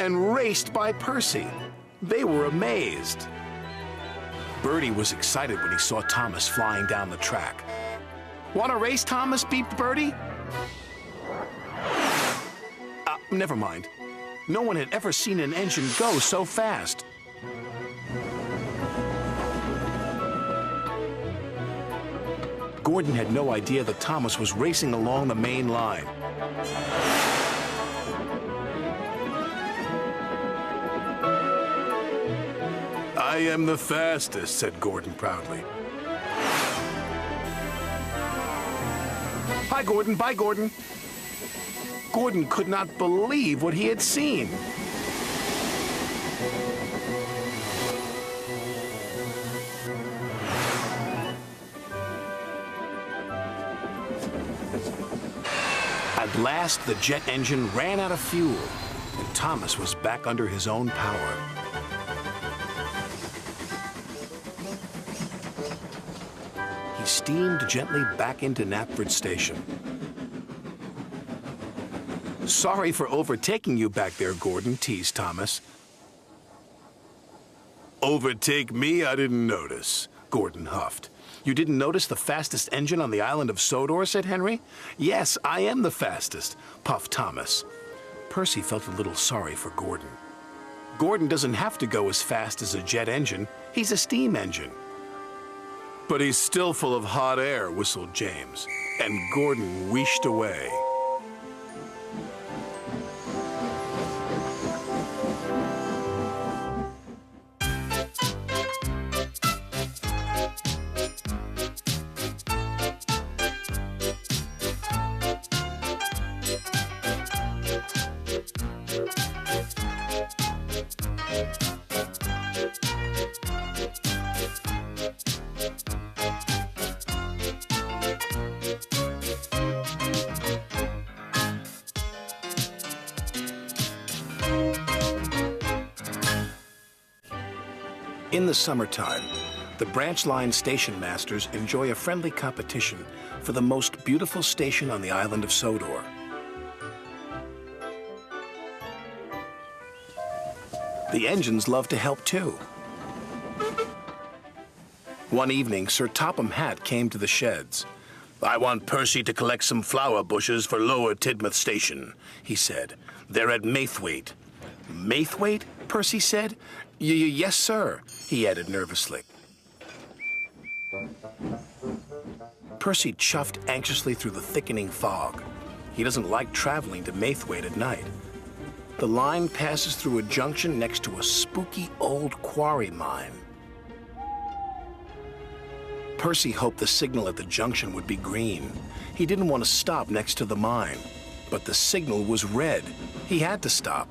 and raced by Percy. They were amazed. Bertie was excited when he saw Thomas flying down the track. "Want to race, Thomas?" beeped Bertie. Never mind. No one had ever seen an engine go so fast. Gordon had no idea that Thomas was racing along the main line. "I am the fastest," said Gordon proudly. "Bye, Gordon. Bye, Gordon." Gordon could not believe what he had seen. At last, the jet engine ran out of fuel, and Thomas was back under his own power. He steamed gently back into Knapford Station. "Sorry for overtaking you back there, Gordon," teased Thomas. "Overtake me? I didn't notice," Gordon huffed. "You didn't notice the fastest engine on the island of Sodor?" said Henry. "Yes, I am the fastest," puffed Thomas. Percy felt a little sorry for Gordon. Gordon doesn't have to go as fast as a jet engine. He's a steam engine. "But he's still full of hot air," whistled James, and Gordon wheeshed away. In the summertime, the branch line station masters enjoy a friendly competition for the most beautiful station on the island of Sodor. The engines love to help too. One evening, Sir Topham Hatt came to the sheds. "I want Percy to collect some flower bushes for Lower Tidmouth Station," he said. "They're at Maithwaite." "Maithwaite?" Percy said. Yes, sir," he added nervously. Percy chuffed anxiously through the thickening fog. He doesn't like traveling to Maithwaite at night. The line passes through a junction next to a spooky old quarry mine. Percy hoped the signal at the junction would be green. He didn't want to stop next to the mine, but the signal was red. He had to stop.